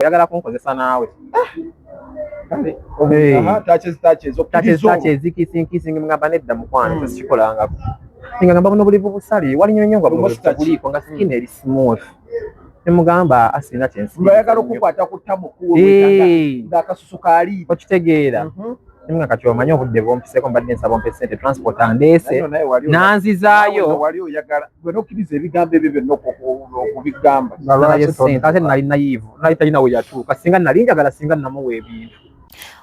oyagala kunkozesa naawe tache zikisinkisingi mugamba nedda mukwano sikikolangako nga ngamba buno bulivu busali walinyonyo nga buliiko nga sikina eri smooth nemugamba asina kyensibayagala okukwata kutamukuwo ng'akasusu kaali okitegeera nga kati omanyi obudde bwompiseko mbadde nsaba ompe ssente transport andeese nanzizaayo wali oyagala gwe nokkiriza ebigambo ebyo byonna okubigamba ate nali nayivu nali talina we yatuuka singa nali njagala singa namuwa ebintu.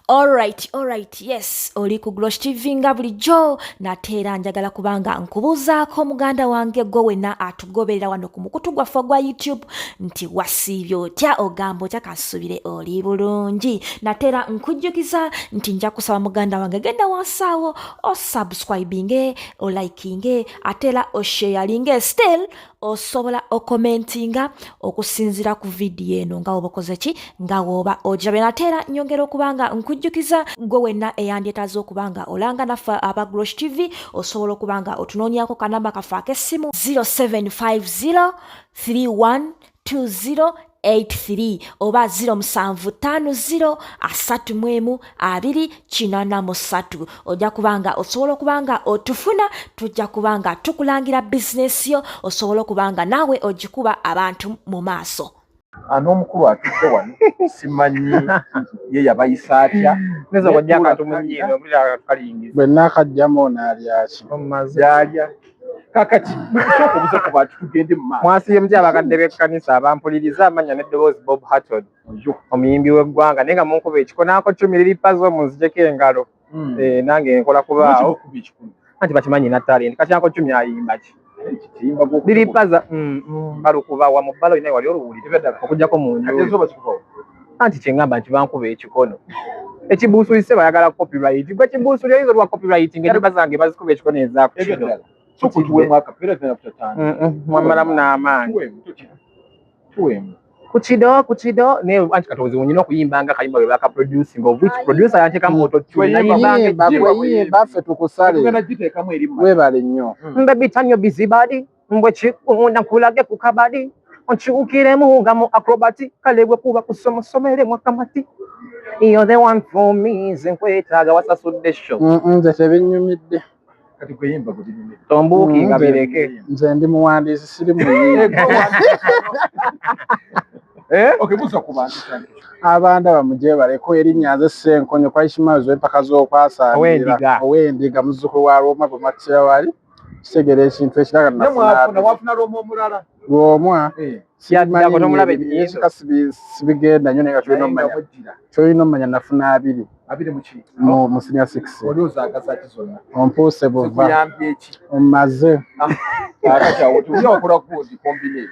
Alright, yes, oli ku Glosh TV nga bulijjo nateera njagala kubanga nkubuuzaako muganda wange gwe wenna atugoberera wano ku mukutu gwaffe gwa YouTube nti wasiibye otya ogamba otya kasubire oli bulungi nateera nkujjukiza nti nja kusaba muganda wange genda wansaawo osubscribinge olikinge ateera osharinge still osobola okomentinga okusinzira ku vidiyo eno nga woba okoze ki nga woba ogirabe nateera nyongera okubanga nkujjukiza gwe wenna eyandyetaaza okubanga olanga naffe aba Glosh TV osobola okubanga otunoonyako kanamba kaffe ak'essimu 0750312083 oba 0750312083 ojja kubanga osobola okubanga otufuna tujja kubanga tukulangira bizinesi yo osobola okubanga naawe ogikuba abantu mu maaso. N'omukulu atudde wano simanyi ye yabayisa atya bwe naakajjamu n'alyaki yalya kakati okubuza ku bantu tugende mu maaso mwasiye mutya abakadde b'ekkanisa abampuliriza amanya n'eddoboozi Bob Hatton omuyimbi w'eggwanga naye nga munkuba ekikonaako 10 liripazo munzijeko engalo nange nkola kubaawo anti bakimanyi na talenti katyanko 10 ayimba ki liripaza balukuba wa mubbalo inaye wali oluwulire okujjako mu nju anti kyengamba nti bankuba ekikono ekibuusulise bayagala copyright gwe kibuusuli oyinza olwa copyright ng'endiba zange bazikuba ekikono ezakukino mwamalamu n'amaanyi kukido naye anti katozi nyina okuyimbanga kayimba bwe bakaproducing of which producer yanteekamu ototuyimba ffe tukusale webale nnyo mbebi tanyo busybody mbwe kikunda nkulage ku kabadi onkiwukiremu nga mu acrobati kale bwe kuba kusomosomeremu akamati you're the one for me nze nkwetaaga wasasudde sho nze tebinyumidde kati kweyimba kubinyumidde tombuuki nga bireke nze ndi muwandiisi siri muyimba okebuuza ku bantu abanda bamugye baleko erinnya nze Ssenkonyo kwaishimazo empaka z'okwasaanira ow'endiga muzzukulu wa Roma bwe matya wali kitegera ekintu ekiraga wafuna Roma omulala lwomwa sibigenda nnyo naye nga kyolina omanya nafuna 2 mu senior 6 ompuuse buva omaze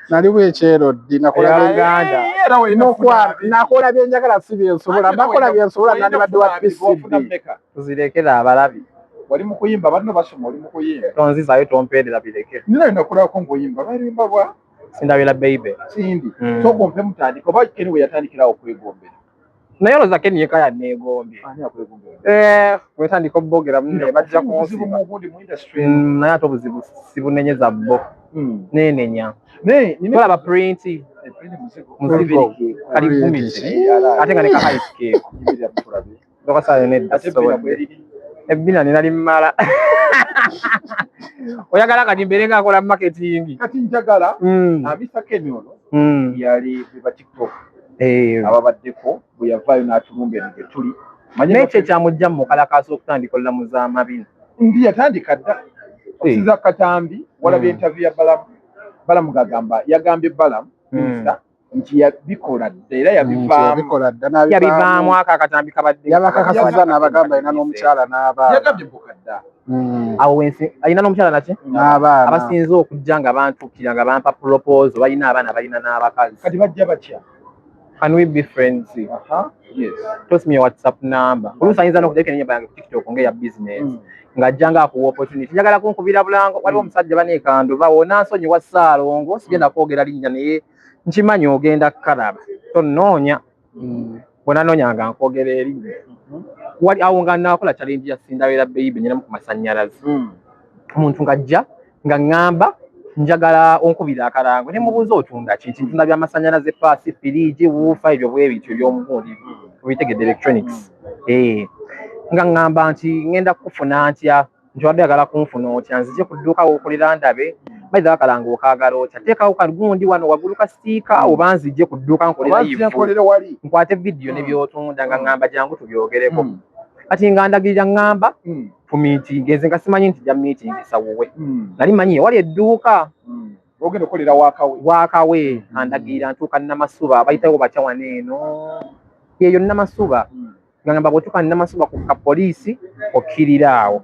nali bwekyero ddi nakola byenjagala si byensobola mbakola byensobola nandibadde wa PCD tuzirekera abalabi wali mu kuyimba banno basoma oli mu kuyimba tonzizaayo tompeerera bireke nina nakulako ng'oyimba bayimba bwa sindabira baby sindi togompe mutandika oba Ken we yatandikirawo okwegombera naye olowooza Ken yekka yanneegombye wetandika obbogera munne bajja kunsiba naye ate obuzibu sibunenyeza bo nenenya tolaba printi musibiri kali 10 ate nga ne kahaisikeeko okasayo nedda ebbina nali mmala oyagala kati mbeere nga akola marketing kati njagala abisa Ken ono yali ba TikTok ababaddeko bwe yavaayo n'atulumba eno gye tuli nekyo ekyamujja mu mukalakaasi okutandika olamu z'amabina ndi yatandika dda okusiza Katambi walaba interview ya Balamu gagamba yagambye Balamu nti yabikola dda era yabivaamu Akatambi kabadde yabakakasiza n'abagamba alina n'omukyala n'abaana yagambye mbukadda awo wensi alina n'omukyala naki n'abaana abasinze okujja nga bantuukira nga bampa proposal balina abaana balina n'abakazi kati bajja batya can we be friends yes toss me your WhatsApp number oluusi ayinza n'okujjako ennyumba yange ku TikTok ng'eya business ng'ajjanga akuwa opportunity njagala kunkubira bulango waliwo omusajja baneekanduba wona nsonyiwa Ssaalongo sigenda kwogera linnya naye nkimanyi ogenda kalaba tonoonya bwona noonyanga nkwogera erinnya wali awo nga naakola challenge ya Sindabira baby nyinamu ku masannyalaze omuntu ng'ajja nga ŋŋamba njagala onkubira akalango ne mubuuza otunda ki ntunda by'amasannyalaze paasi firiji wuufa ebyo bwe bityo eby'omugundi tubitegedde electronics nga ŋŋamba nti ŋŋenda kukufuna ntya nti wadde yagala kunfuna otya nzije ku dduuka wookolera ndabe maiza akalango okaagala otya teekawo kagundi wano waggulu ka sitika oba nzije ku dduuka nkolera wali nkwate vidiyo ne by'otunda nga ŋŋamba jangu tubyogereko kati nga ndagirira ŋŋamba tumiitingenze nga simanyi nti ja miitingisa wuwe nali manyi wali edduuka ogenda okolera waakawe andagirira ntuuka Namasuba bayitawo batya wano eno yeyo Namasuba nga ŋŋamba bw'otuuka Namasuba ku kapoliisi okkirira awo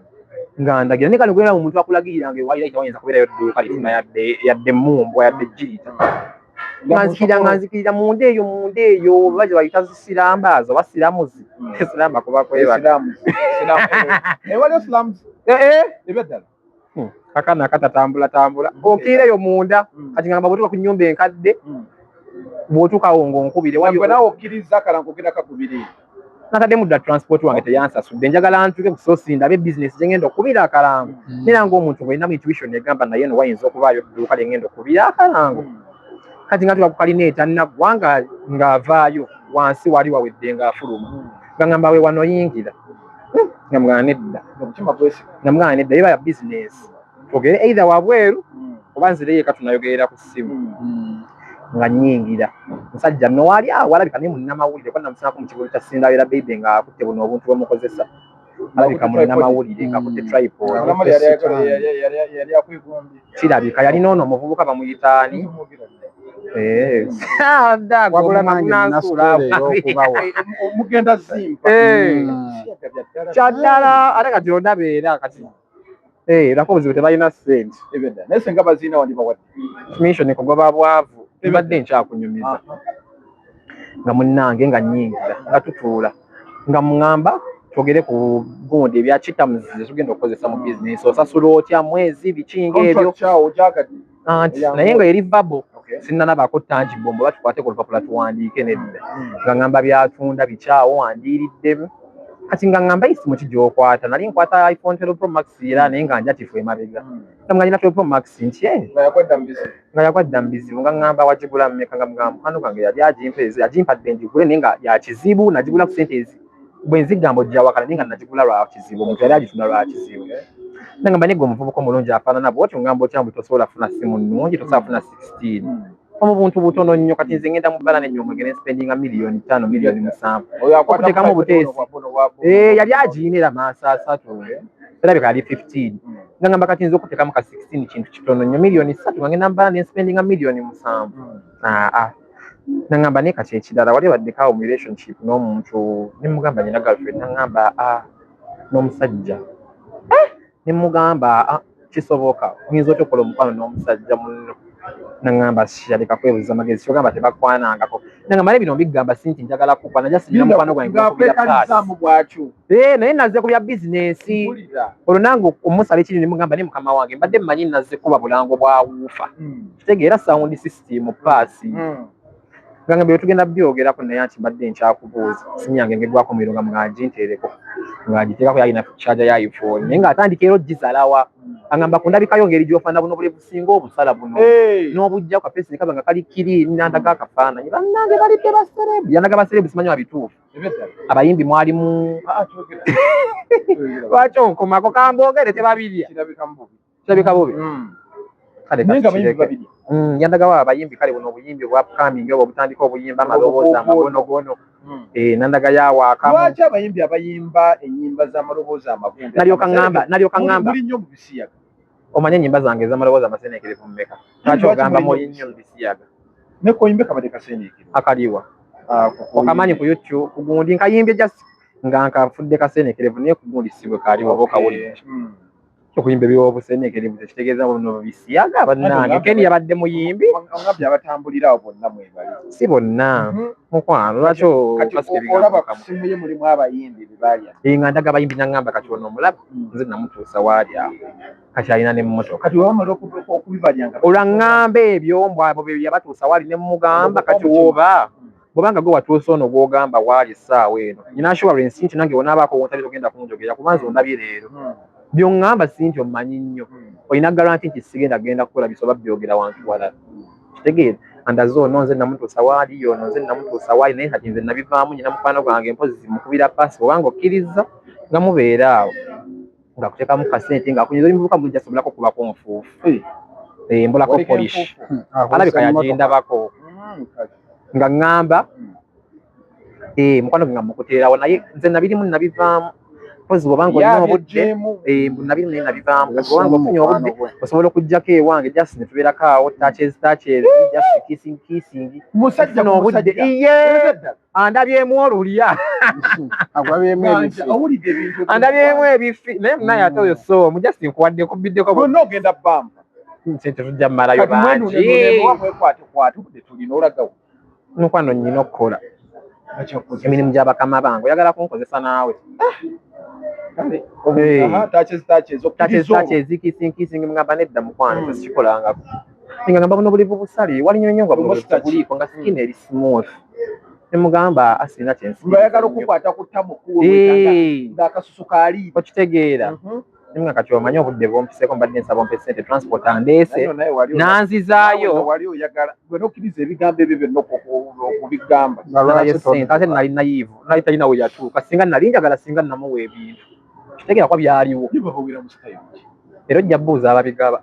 nga ndagira ne kano gwera omuntu akulagirira nga ewalira wayinza kubeerayo edduuka litima yadde mumbwa yadde jirita nga nzikirira munda eyo baje bayita zisirambaazo oba siramuzi siramba kuba kweba kakana katatambula okkirira eyo munda kati ngamba bw'otuuka ku nnyumba enkadde bw'otuukawo ng'onkubire okkiriza akalango ogenda kakubire nakadde mudda transport wange teyansasudde njagala ntuuke ku sosi ndabe business gye ngenda okubira akalango nera ng'omuntu bw'olinamu intuition egamba naye no wayinza okubaayo edduuka lye ngenda okubira akalango kati nga tuba ku kalina etannaggwa ng'avaayo wansi wali wawedde ng'afuluma nga ŋŋamba we wano yingira nga mugana nedda yeba ya business twogere either wabweru oba nzireyo eka tunayogerera ku ssimu nga nyingira musajja nno wali awo alabika naye munnamawulire kuba namusanako mu kibulo kya Sindayo era Baby ng'akutte buno obuntu bwemukozesa alabika munnamawulire ng'akutte tripod kirabika yalina ono omuvubuka bamuyitaani kyaddala ate kati ondabeera kati lako obuzibu tebalina ssente naye senga baziina wandibawadde mission kugoba bwavu mbadde nkyakunyumiza nga munnange nga nyingira nga tutuula nga muŋŋamba twogere ku gundi ebya kitamuzi tugenda okukozesa mu bizinesi osasula otya mwezi bikinga ebyo anti naye nga eri vabo sinnalabako tangibombo oba tukwate ku lupapula tuwandiike nedda nga ŋŋamba byatunda bikyawo wandiiriddemu kati nga ŋŋamba isimu ki gy'okwata nali nkwata iPhone 12 Pro Max era naye nga njatifu emabega nga nina 12 Pro Max nti nga yakwadda mu bizibu nga ŋŋamba wagigula mmeka nga mugamba mukwano gwange yali agimpadde ngigule naye nga ya kizibu nagigula ku sente ezi bwe nzigamba ojja wakala naye nga nagigula lwa kizibu omuntu yali agitunda lwa kizibu nagamba naye gwe omuvubuka omulungi afaanana bw'otyo ŋŋamba otya mbu tosobola kufuna simu nnungi tosobola kufuna 16 omu buntu butono nnyo kati nze ngenda mu bbala n'ennyo omwegere spendinga miliyoni 5 miliyoni 7 okuteekamu obuteesi yali agiinera maaso 3 erabika yali 15 nga ngamba kati nze okuteekamu ka 16 kintu kitono nnyo miliyoni 3 nga ngenda mu bbala ne spendinga miliyoni 7 nangamba naye kati ekirala wali baddekawo mu relationship n'omuntu ne mugamba nina girlfriend nangamba n'omusajja ne mugamba kisoboka oyinza otya okukola omukwano n'omusajja munno nangamba yaleka kwebuuza amagezi kyogamba tebakwanangako nangamba naye bino mbigamba si nti njagala kupa najja sigira mukwano gwange naye nazze ku bya bizinesi olwo nange omusala ekiri ne mugamba naye mukama wange mbadde mmanyi nazze kuba bulango bwa wuufa kitegeera sound system paasi ganga bwe tugenda byogerako naye nti mbadde nkyakubuuza simu yange ngegwako muliro nga mwanginteereko ng'agiteekako yalina charger ya iPhone naye ng'atandika era ogizalawa agamba ku ndabikayo ngeri gy'ofaana buno buli businga obusala buno n'obujja ku kapesi ne kaba nga kali kiri nandaga akafaananyi bannange balidde baserebu yandaga baserebu simanyi babituufu abayimbi mwalimu lwaki onkomako kamboogere tebabirya kirabika bubi yandagawo abayimbi kale buno obuyimbi obwa upcoming obwo butandika obuyimba amaloboozi amagonogono nandaga yawaakamu lwaki abayimbi abayimba ennyimba z'amaloboozi amagunda nalyoka ŋŋamba omanye ennyimba zange ez'amaloboozi amaseneekerevu mmeka lwaki ogamba muli nnyo mu bisiyaga nekoyimbe kabadde kaseneekerevu akaliwa okamanyi ku youtube kugundi nkayimbye jasi nga nkafudde kaseneekerevu naye kugundi sibwe kaliwa oba okawulire okuyimba ebyobuseneekerevu tekitegeeza buno bisiyaga bannange Ken yabadde muyimbi ngabye abatambulira awo bonna mwebali si bonna mukwano lwaki olabasimuye mulimu abayimbi bebalya nga ndaga abayimbi naŋŋamba kati ono omulaba nze namutuusa waali awo kati alina n'emmotoka kati wamala okubibalyanga olwaŋŋamba ebyo mbw abo bye yabatuusa waali ne mugamba kati woba bwobanga gwe watuusa ono gw'ogamba waali essaawa eno nyina assurance nti nange onaabaako wontabira ogenda kunjogera kubanza ondabye leero by'oŋŋamba si nti omanyi nnyo olina garanti nti sigenda genda kukola bisoba byogera wantu walala kitegeera andazo nonze namutuusa waali yo nonze namutuusa waali naye kati nze nabivaamu nyina mukwano gwange mpozi mukubira paasi obanga okkiriza nga mubeera awo nga kuteekamu kasente nga kunyiza omuvubuka mujja sobolako kubako omufuufu mbulako polish alabika yagendabako nga ŋŋamba mukwano gwe nga mukuteerawo naye nze nabirimu nabivaamu mpozi bwobanga olina obudde nabirimu naye nabivaamu bwobanga ofunye obudde osobola okuggyako ewange just ne tubeerako awo touches just kissing musajja n'obudde iye andabyemu olulya andabyemu ebifi naye munaye ate oyo so mujust nkuwadde nkubiddeko bonna ogenda bamba sente tujja mmalayo bangi tulina olagawo mukwano nnyina okukola emirimu gy'abakama bange oyagala kunkozesa naawe kissing mugamba nedda mukwano sikikolangako nga ngamba buno bulivu busale walinyo nnyo nga buliiko nga skin eri smooth nemugamba asirina kyensibayagala okukwata ku ttamu ng'akasusu kaali okitegeera nga kati omanyi obudde bwompiseko mbadde nsaba ompe sente transport andeese nanzizaayo wali oyagala gwena okkiriza ebigambo ebyo byonna okubigamba sente ate nali nayivu nali talina we yatuuka singa nali njagala singa namuwa ebintu kitegeera kwa byaliwo era ojja buuza ababigaba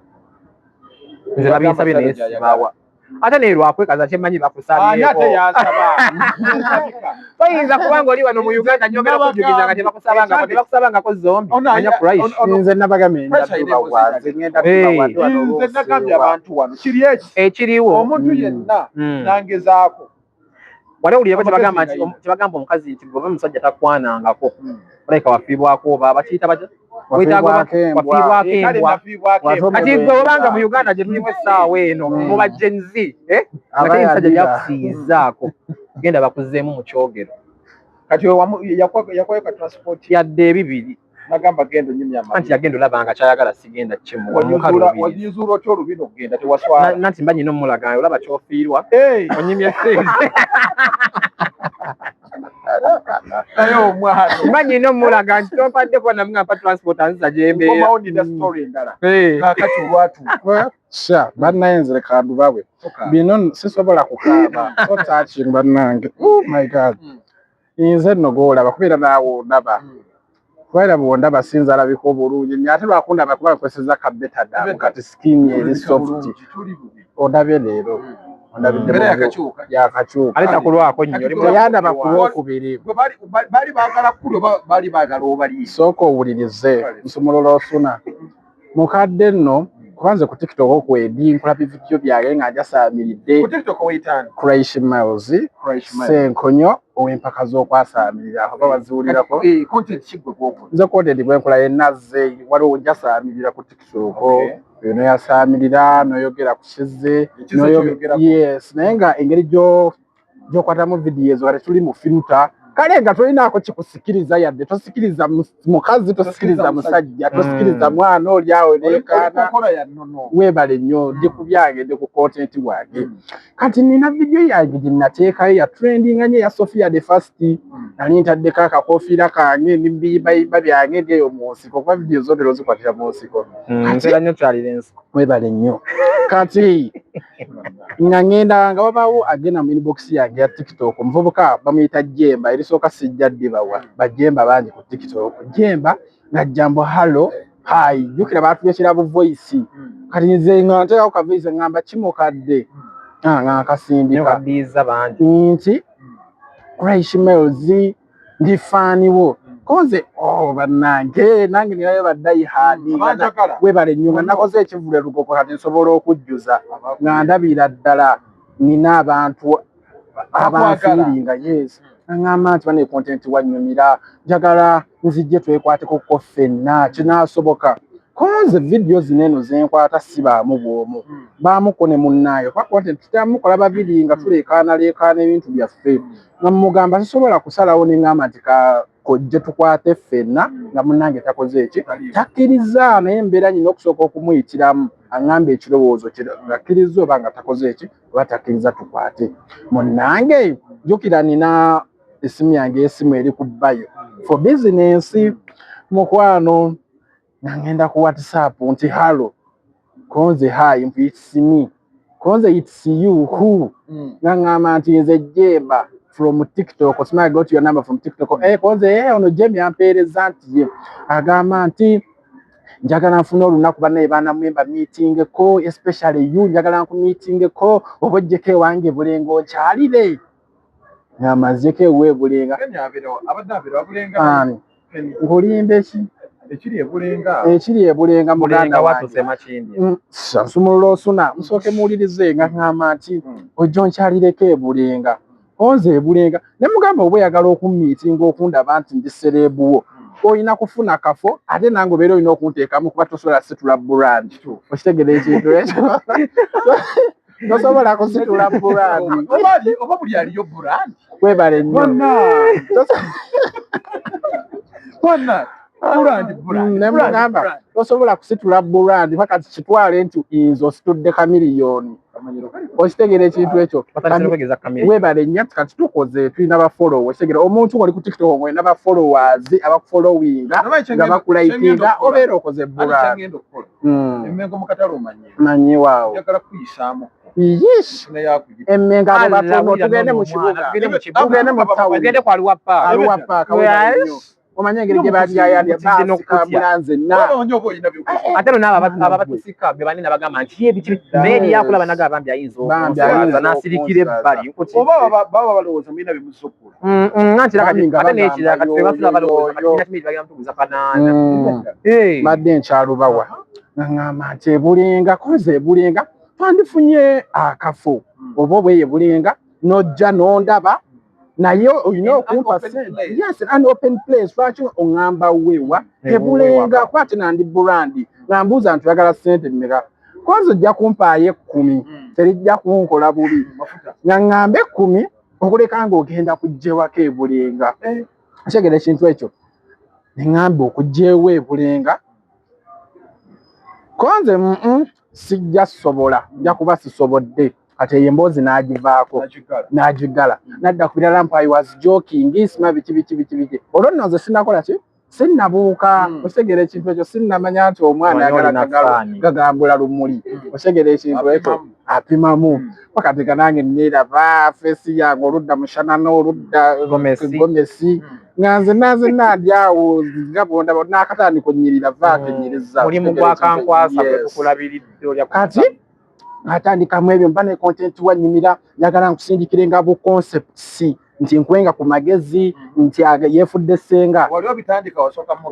nze babinsabye naye sibawa ate naye lwakwekaza kyemmanyi bakusabyeko toyinza kubanga oli wano mu Uganda nyogera okujugiza nga tebakusabangako zombi manya price nze nabagamye nze nagambye abantu wano kiri ekiriwo omuntu yenna nangezaako wali owulireko kyebagamba omukazi nti gobe omusajja takwanangako olayika wafiibwako oba bakiyita batya wafiibwako embwa kati gwe obanga mu Uganda gye tulimu essaawa eno mu bajenzi nga teri musajja byakusiizaako genda bakuzzeemu mu kyogero kati yakwayo ka transport yadde ebibiri nagamba genda onyumya amazzi anti yagenda olabanga kyayagala sigenda kimu wanyizuula otya olubina okugenda tewaswala nanti mba nyina omulagayo olaba kyofiirwa onyumya sente naye omwana mba nyina omulaga nti tompaddeko namunga mpa transport anziza gyembeera nina story endala kakati olwatuuka sha bannaye nze leka ndubawe bino sisobola kukaaba so touching bannange my god nze nno goolaba kubeera naawe ondaba kubera bwondaba sinza alabika obulungi nye ate lwakundaba kuba nkweseza ka betadamu kati skin eri soft ondabye leero yakakyuka aletakulwako nnyo yandaba ku lwokubiri baali baagala kulo baali baagala obali sooka owulirize nsumulula osuna mukadde nno kubanze ku TikTok okwedi nkola bividiyo byange nga njasaamiridde Crash Miles Senkonyo ow'empaka z'okwasaamirira aho babaziwulirako nze content bwenkola yenazze waliwo njasaamirira ku TikTok eno yasaamirira noyogera ku kize yes naye nga engeri gyokwatamu vidiyo ezo kati tuli mu filter kale nga tolinaako kikusikiriza yadde tosikiriza mukazi tosikiriza musajja tosikiriza mwana oli awo neekaana weebale nnyo ndi ku byange ndi ku content wange kati nina vidiyo yange gye nnateekayo ya trendinga nnyo ya Sophia the First nali ntaddeko akakofiira kange n'ebiyibayiba byange ndi eyo mu nsiko kuba vidiyo zo lero zikwatira mu nsiko ntera nnyo kyalira ensiko weebale nnyo kati nga ngenda nga babaawo agenda mu inbox yange ya TikTok omuvubuka bamuyita Jemba erisooka sijja ddibawa bajemba bangi ku TikTok Jemba nga jambo halo hai jukira baatuleetera bu voice kati nze nga nteekako ka voice ngamba kimukadde nga nkasimbika nti Crash Miles ndi faaniwo koze bannange nange nirayo baddayi haadi webale nnyo nga nakoze ekivule lugoko kati nsobola okujjuza nga ndabira ddala nina abantu abanfiiringa yes ngamba nti bane content wanyumira njagala nzijje twekwateko ffenna kinaasoboka koze video zineno zenkwata sibaamu bwomu baamuko ne munnaayo kwa content tutamukola babiri nga tuleekaana ebintu byaffe nga mugamba sisobola kusalawo nengamba nti kojje tukwate ffenna nga munnange takoze eki takkiriza naye embeera nyina okusooka okumuyitiramu aŋŋamba ekirowoozo ngakkiriza oba nga takoze eki oba takkiriza tukwate munnange jjukira nina esimu yange esimu eri ku bbayo for business mukwano nga ngenda ku WhatsApp nti halo konze hi it's me konze it's you who ngangama nti nze Jemba from TikTok so I got your number from TikTok konze ono Jemba yampereza nti agamba nti njagala nfuna olunaku banaye bana mwemba meeting ko especially you njagala nku meeting ko obojjeke wange bulengo kyalire nyamazeke we bulenga abadde bulenga ngolimbe ki ekiri ebulenga muganda watuse makindi nsumululo suna musoke muwulirize nga ngamba nti ojjo nkyalireko ebulenga onze ebulenga ne mugamba oba oyagala okummiitinga okundaba nti ndi serebuwo oyina kufuna kafo ate nange obeera olina okunteekamu kuba tosobola situla brand okitegera ekintu ekyo tosobola kusitula brand oba buli aliyo brand webale nnyo nemugamba tosobola kusitula brand paka kitwale nti nze ositudde kamiliyoni okitegera ekintu ekyo webale nnyo kati tukoze tulina bafollowa okitegera omuntu oli ku TikTok olina bafollowers abakufollowinga nga bakulayikinga obeera okoze brand manyi waawo emmenga abo batono tugende mu kibuga tugende mu paaka omanye engeri gye balyayandya baasikamulanze ate no ababatusika be banene bagamba nti ebiki beeri yakulaba nagaba bambi ayinza n'asirikira ebbali oba baba balowooza mulina bimusukula ate nekirala kati tebasula balowooza katina kimiri bagenda mutuguza kanaana badde nkyalubawa ngamba nti ebulenga koze ebulenga twandifunye akafo oba obweye bulenga nojja nondaba naye olina okumpa yes an open place lwaki oŋŋamba wewa ebulenga kwate nandi brand ngambuuza nti oyagala ssente mmeka koze ojja kumpaayo 10 terijja kunkola bubi nga ŋŋambe 10 okuleka ng'ogenda kuggyewako ebulenga kitegera ekintu ekyo neŋŋambe okugyeewo ebulenga konze sijja sobola nja kuba sisobodde kati eyo emboozi n'agivaako n'agigala nadda ku birala mpa I was joking sima biki olwo nno nze sinnakola ki sinnabuuka okitegera ekintu ekyo sinnamanya nti omwana ayagala gagambula lumuli okitegera ekintu ekyo apimamu pakatika nange neeraba feesi yange oludda mushanana oludda gomesi nga nze nadyawo nga bondaba n'akatandika onnyirira vaako ennyiriza mulimu gwakankwasa gwe tukulabiridde kati atandikamu ebyo mba ne content wanyumira njagala nkusindikire nga bu concepts nti nkwenga ku magezi nti yeefudde senga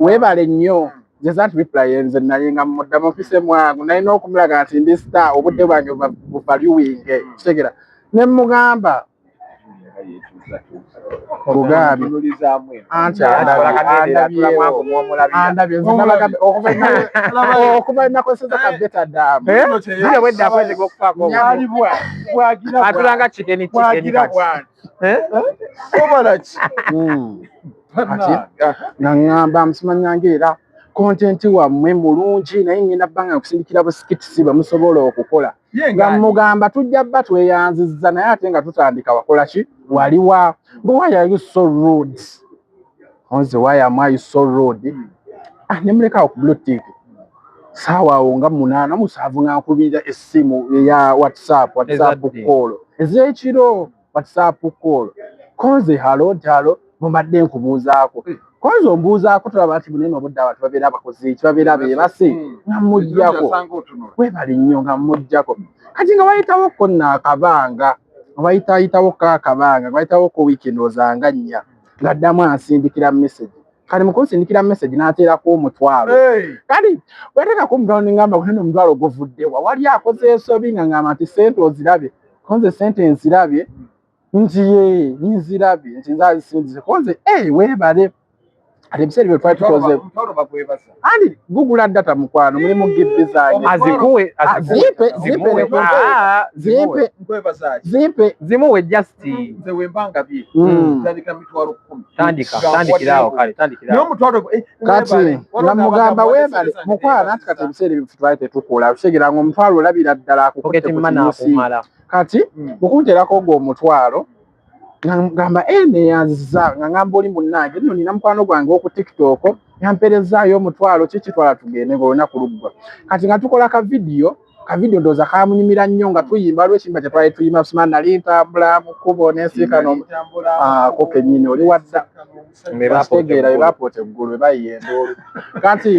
webale nnyo nze nti reply nze naye nga muddamu mpise mwangu nalina okumulaga nti ndi star obudde bwange buvaluwinge kitegera ne mugamba okuva nakozesa kabetadamu atulanga chicken naŋŋamba musimanyanga era content wammwe mulungi naye ngenda bbanga nkusindikira busikitisi bamusobola okukola nga mugamba tujja bba tweyanzizza naye ate nga tutandika wakola ki waliwa why are you so rude onze why am I so rude nemulekawo ku bluetick saawawo nga 8:07 nga nkubira essimu eya whatsapp call ez'ekiro whatsapp call konze halo mumbadde nkubuuzaako konze ombuuzaako tulaba nti bunene obudde abantu babeera abakozi kibabeera beebase nga mmugyako webali nnyo nga mmugyako kati nga wayitawoko naakabanga wayitawoko weekend ozanga nnya ng'addamu ansindikira message kati mukunsindikira message n'ateerako omutwalo kati weteekako omutwalo nengamba kunene omutwalo guvuddewa wali akoze ensobi nga ngamba nti sente ozirabye konze sente nzirabye nti nzirabye nti nzazisindize konze weebale ate ebiseera bye twali tukoze andi gugula data mukwano mulimu gibbi zange zipe zimuwe just nze wembanga bye tandika mitwalo 10 tandikirawo kale tandikirawo n'omutwalo kati namugamba weebale mukwano ati kati ebiseera ebyo twali tetukola kitegera nga omutwalo olabira ddala akukutte ku kinyusi kati mukunterako gw'omutwalo ngamba neyanziza nga ngamba oli munnange nno nina mukwano gwange oku TikTok yamperezaayo omutwalo kikitwala tugende ng'olunaku luggwa kati nga tukola ka vidiyo kavidiyo ndoza kamunyumira nnyo nga tuyimba lwekimba kye twali tuyimba tusima nali ntambula mu kkubo n'ensirika ko kennyini oli wadda bakitegeera bwe bapoota eggulu bwe bayiye endoolu kati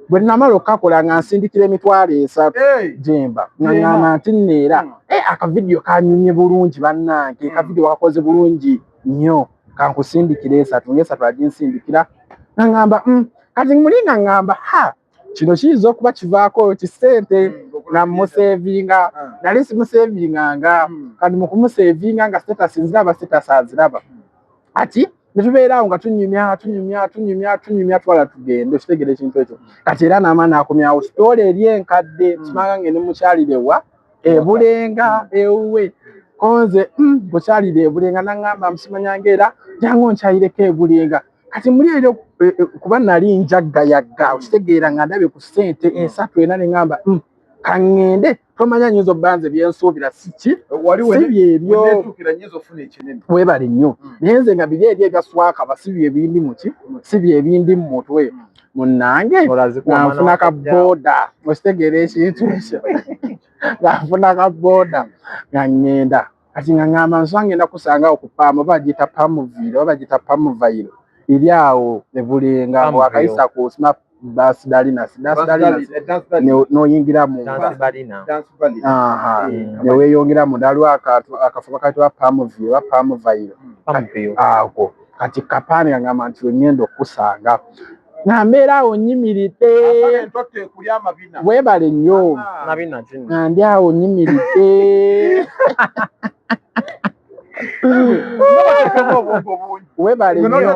bwe namala okukakola nga nsindikira emitwalo 3 Jemba nga ngamba nti nneera akavidiyo kanyumye bulungi bannange akavidiyo wakakoze bulungi nnyo kankusindikira 3 aginsindikira nga ngamba kati mulinga ngamba kino kiyinza okuba kivaako kisente nga musevinga nali simusevinganga kati mukumusevinga nga status nziraba status aziraba ati netubeerawo nga tunyumya twala tugende okitegere ekintu ekyo kati era n'amaani akomyawo sitoola eri enkadde kimanga ngende mukyalirewa ebulenga ewuwe konze bukyalire ebulenga naŋŋamba musimanyanga era jangu nkyayireko ebulenga kati muli eryo kuba nali njaggayaga okitegeera nga ndabye ku ssente 3 ena ne ŋŋamba kaŋŋende tomanya nyinza obbanze byensuubira si byebyo webale nnyo naye nze nga biri eri ebyaswakaba si byebindi muki si byebindi mu mutwe munnange nga nfuna kabooda okitegeera ekintu ekyo nga nfuna kabooda nga ŋŋenda kati nga ŋŋamba nsonga ngenda kusangawo ku paamu oba bagiyita paamuviiro oba bagiyita paamuvairo eri awo ebulenga bwakayisa ku sima basidalinas noyingira munda neweyongera munda aliwo akafuba kayitibwa paamuviiro oba paamuvairo ako kati kapaani ngamba nti wengenda okusanga nga mbeera awo nyimiridde webale nnyo nga ndi awo nyimiridde webale nnyo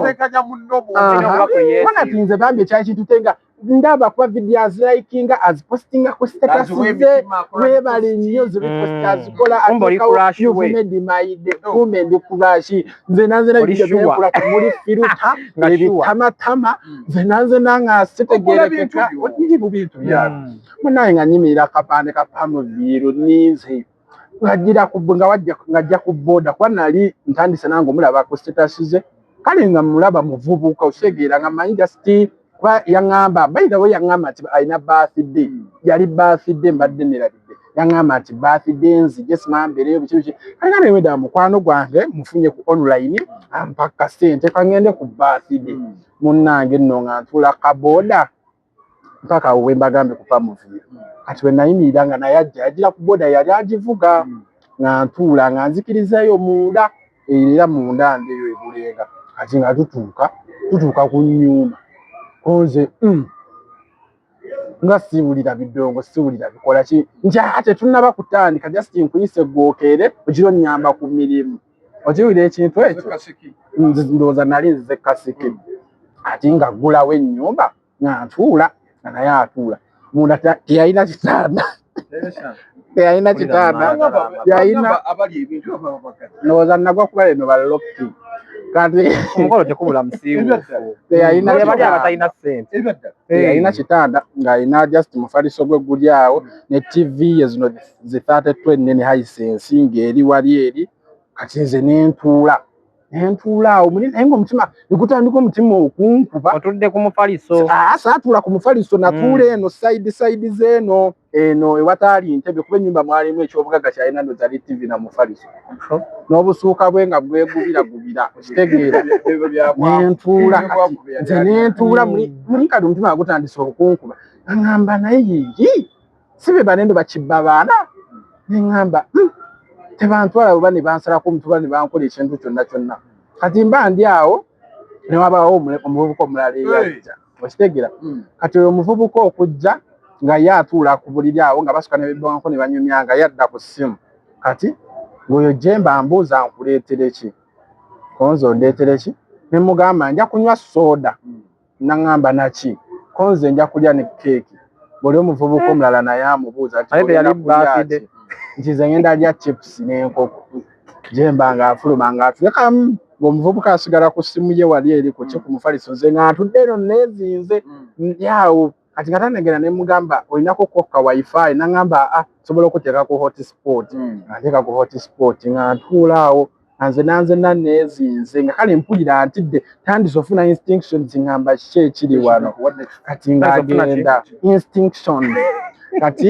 bambi ekyali kintutenga ndaba kuba vidiyo azilikinga azipostinga ku status ze webale nnyo zireposta azikola atekawoumedimaide kumbe ndi kulashi nze nanzena vidiyo byenkula kumuli firuta ebitamatama nze nanzena nga sitegerekeka odi mu bintu byabe munaye nga nyimirira kapande kapamuviiro ninze ngajja ku booda kuba nali ntandise nange omulaba ku status ze kale nga mulaba muvubuka okitegeera nga manyi just kuba yaŋŋamba bayidawo yaŋŋamba nti alina birthday yali birthday mbadde nerabidde yaŋŋamba nti birthday nzije simambeereyo biki kalina newedda mukwano gwange mufunye ku online ampa kasente kaŋŋende ku birthday munnange nno nga ntuula kabooda mpaka awo wembagambe kupa muviiro kati we nayimirira nga naye ajja yagira ku booda yali agivuga nga ntuula nga nzikirizayo munda era munda ndeyo ebulenga kati nga tutuuka ku nnyumba konze nga siwulira bidongo siwulira bikola ki nti ate tunaba kutandika just nkuyise gwokeere okiro nnyamba ku mirimu okiwulira ekintu ekyo ndowooza nali nzize kasiki ati nga ggulawo ennyumba nga ntuula nga naye atuula munda teyalina kitanda teyalina kitanda yalina ndowooza nagwa kuba leno balokki kati omukolo tekubula musiiwuufu teyalina ssente teyalina kitanda ng'alina just mufaliso gwe guli awo ne TV ye zino zi 32 ennene hisensi ng'eri wali eri kati nze nentuula awo naye ng'omutima negutandika omutima okunkuba otudde ku mufaliso saatuula ku mufaliso natuula eno side zeeno eno ewataali ntebe kuba ennyumba mwalimu ekyobugaga kyalina ndo zali TV na mufaliso n'obusuuka bwe nga bwegubiragubira okitegeera nentuula muli kati omutima nga gutandise okunkuba aŋŋamba naye yiyi si be banendo bakibba baana neŋŋamba tebantwala bwe bane bansalako omutuba ne bankola ekintu kyonna kati mba ndi awo ne wabaawo omuvubuka omulala eyajja okitegeera kati oyo omuvubuka okujja nga ye atuula ku buliri awo nga basuka nebibbanko ne banyumya nga yadda ku ssimu kati ng'oyo Jemba mbuuza nkuleetere ki konze ondeetere ki ne mugamba nja kunywa soda naŋŋamba naki konze nja kulya ne keeki buli omuvubuka omulala naye amubuuza nti nti nze ngenda lya chips n'enkoko Jemba ng'afuluma ng'atulekamu ng'omuvubuka asigala ku ssimu ye wali eri ku ki ku mufaliso nze ng'atudde eno neezinze ndyawo kati nga tanegera ne mugamba olinako kokka wifi naŋŋamba sobola okuteeka ku hotspot ngateeka ku hotspot nga ntuula awo nze nanzena neezinze nga kale mpulira ntidde tandise ofuna instinctions ngamba kiki ekiri wano kati ng'agenda instinction kati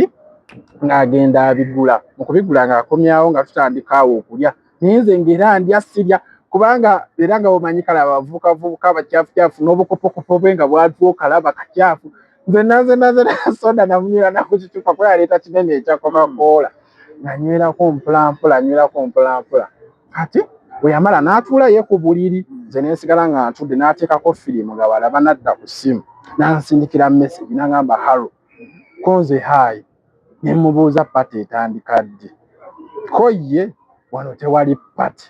ng'agenda abigula mu kubigula ng'akomyawo nga tutandikaawo okulya naye nze ng'era ndya sirya kubanga era nga bumanyi kale abavubuka abacaafucaafu n'obukopokopo bwe nga bwatuokalaba kacaafu nze naze soda namunywera nakukicupa kuba yaleeta kinene ekya Coca-Cola ng'anywerako mpolampola kati bwe yamala n'atuula ye ku buliri nze ne nsigala nga ntudde n'ateekako firimu nga balaba nadda ku ssimu n'ansindikira message n'agamba halo konze hayi ne mubuuza pati etandika ddi ko ye wano tewali pati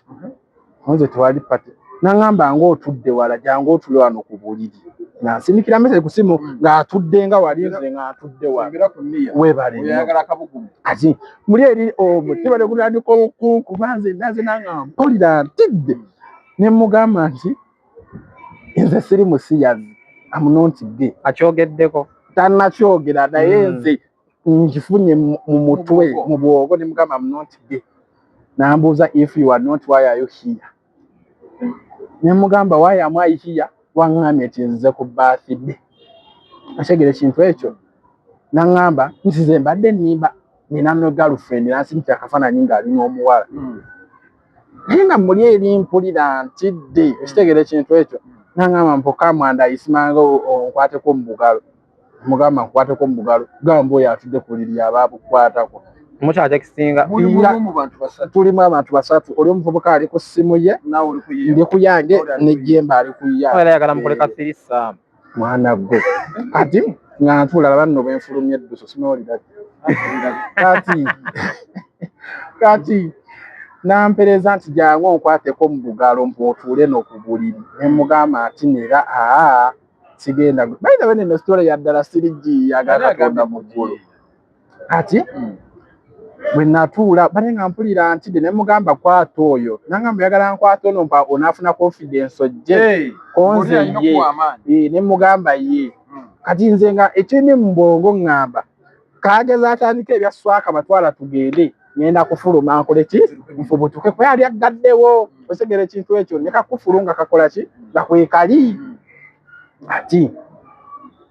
konze tewali pati n'agamba ng'otudde wala jangu otule wano ku buliri n'ansindikira message ku ssimu ng'atudde nga wali nze ng'atudde wala weebale ati muli eri omutima ne gutandika okukunkuba nze naze nanga mpulira ntidde ne mugamba nti nze siri musiyazi amunonti ge akyogeddeko tannakyogera naye nze nkifunye mu mutwe mu bwogo ne mugamba amunonti ge nambuuza if you are not why are you here ne mugamba why am I here waŋŋambye nti nzize ku birthday akyegera ekintu ekyo naŋŋamba nti ze mbadde nnimba nina no girlfriend nansimikira akafaananyi ng'ali n'omuwala naye nga muli eri mpulira ntidde ekitegera ekintu ekyo naŋŋamba mpoka mwanda isimanga onkwateko mu bugalo mugamba nkwateko mu bugalo gamba oyo atudde ku liri abaabukwatako mukyate kisinga tulimu abantu basatu oli omuvubuka ali ku ssimu ye ndi ku yange nejjemba ali ku yange era yagala mukoleka sirisa mwana gwe kati nga ntulala banno benfulumye edduso sinowulira kati nampereza nti jangu onkwateko mu bugalo mpotuule no ku buliri ne mugamba ati nera sigenda baina bene no story ya ddala sirigi yagala katonda mu ggulu kati bwe natuula bane nga mpulira nti ne mugamba kwata oyo nangamba yagala nkwata ono mpa onaafuna confidence ojje konze ye ne mugamba ye kati nze nga ekiri mu bwongo ŋŋamba kaageza atandika ebyaswaka batwala tugende ngenda kufuluma nkole ki nfubutuke kuba yali aggaddewo osegera ekintu ekyo ne kakufulu nga kakola ki nga kwekali ati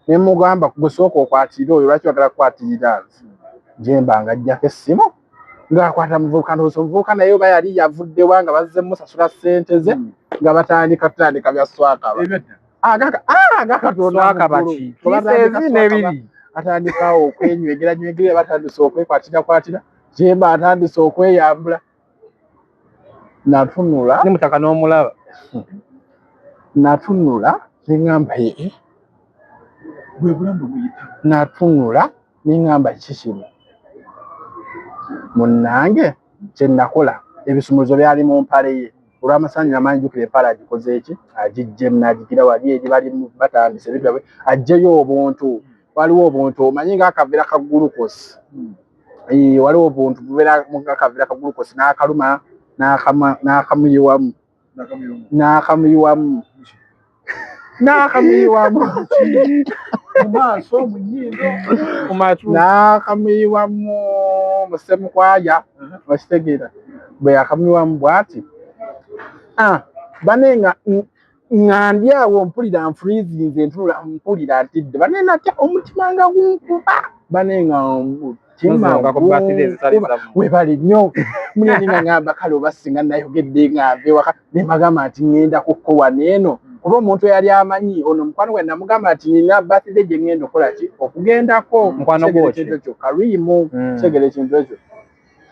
ne mugamba gusooka okwatira oyo lwaki wagala kukwatirira jemba nga ajjako essimu ng'akwata muvubuka ndowooza omuvubuka naye oba yali yavuddewa nga bazze musasula ssente ze nga batandika byaswaka swaka baki n'ebiri atandikawo okwenywegeranywegera batandise okwekwatirakwatira jemba atandise okweyambula natunula ne mutaka n'omulaba natunula neŋŋamba bwe bulambu buyita natunula neŋŋamba kikino munnange kye nakola ebisumuluzo byali mu mpale ye olw'amasanyu namanjukira empale agikoze eki agijjemu n'agigira wali eri balimu batandise ebibyabwe aggyeyo obuntu waliwo obuntu omanyi ng'akaveera ka gulukosi waliwo obuntu bubeera ng'akaveera ka gulukosi n'akaluma n'akamuyiwamu mumaaso munyindo n'akamuyiwamu musemukwaya okitegeera bwe yakamuyiwamu bw'ati bane nga ndyawo mpulira nfurizinze ntunula mpulira ntidde bane natya omutima nga gunkuba bane nga webali nnyo muneni nga ngamba kale oba singa nayogedde ngambe waka ne bagamba nti ŋŋenda kukkowa n'eno oba omuntu eyali amanyi ono mukwano gwe namugamba nti nina birthday gye ŋŋenda okola ki okugendako mukwano ekintu ekyo karimu kitegeera ekintu ekyo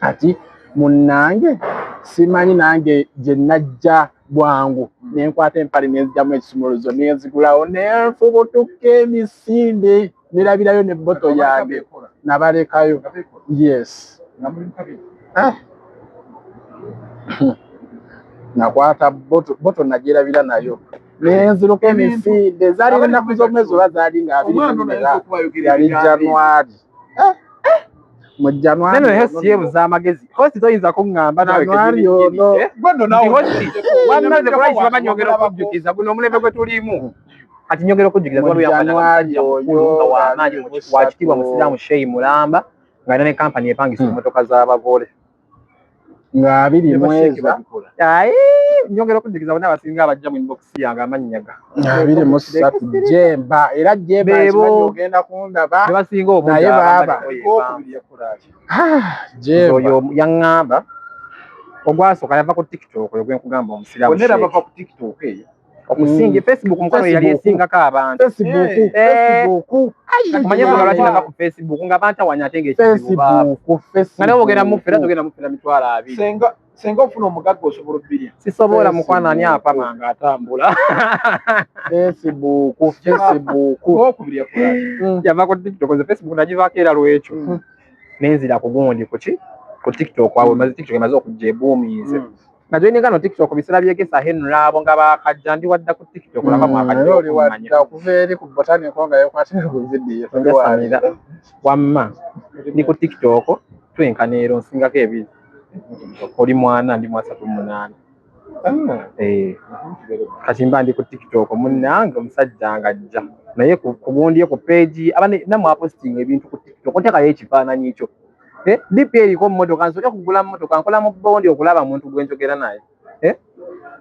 ati munnange simanyi nange gye najja bwangu nenkwata empale nenzijjamu ekisumuluzo nenzigulawo nenfubutuka emisinde nerabirayo ne boto yange nabalekayo yes nakwata boto nagyerabira nayo nenziruka emisinde zaali ennaku z'omwezi oba zaali nga yali Januari mu Januari hosi yebuza amagezi hosi toyinza kuŋŋamba Januari ono wannaze kulaisi bamanyogera okujjukiza guno omulembe gwe tulimu kati nyogera okujjukiza Januari oyo wamaanyi wakitibwa musiraamu Sheyi Mulamba ng'alina ne kampani epangisa emmotoka z'abagole nga 2 mwezi nyongera okuddikiza bonna abasinga abajja mu inbox yange amannyaga 23 Jemba era Jemba kimanyi ogenda kundaba ne basinga naye baaba Jemba oyo yaŋŋamba ogwasooka yava ku TikTok oyo gwe nkugamba omusiraamu onera bava ku TikTok eyo okusinga Facebook mukwano yali esingako abantu Facebook omanye nga lwaki nava ku Facebook nga bantawanya ate ng'ekizibu nga nawe ogenda mufera togenda mufera mitwalo 2 senga ofuna omugagga osobola obbirya sisobola mukwano ani apama nga atambula Facebook okubirya yava ku TikTok nze Facebook nagivaako era lwekyo nenzira ku gundi ku TikTok awo maze TikTok emaze okujja ebuumiize nga joininga no TikTok biseera byegesa Henry abo nga bakajja ndi wadda ku TikTok laba mwakajja oli wadda okuva eri ku botani nga yakwatira ku video wamma ndi ku TikTok twenkana nsingako 2 oli mwana ndi 38 kati mba ndi ku TikTok munnange omusajja ngajja naye kugundye ku page namwe aposting ebintu ku TikTok ontekayo ekifaananyi kyo DP eriko mmotoka nsoka kugula mmotoka nkola mu bondi okulaba muntu gwenjogera naye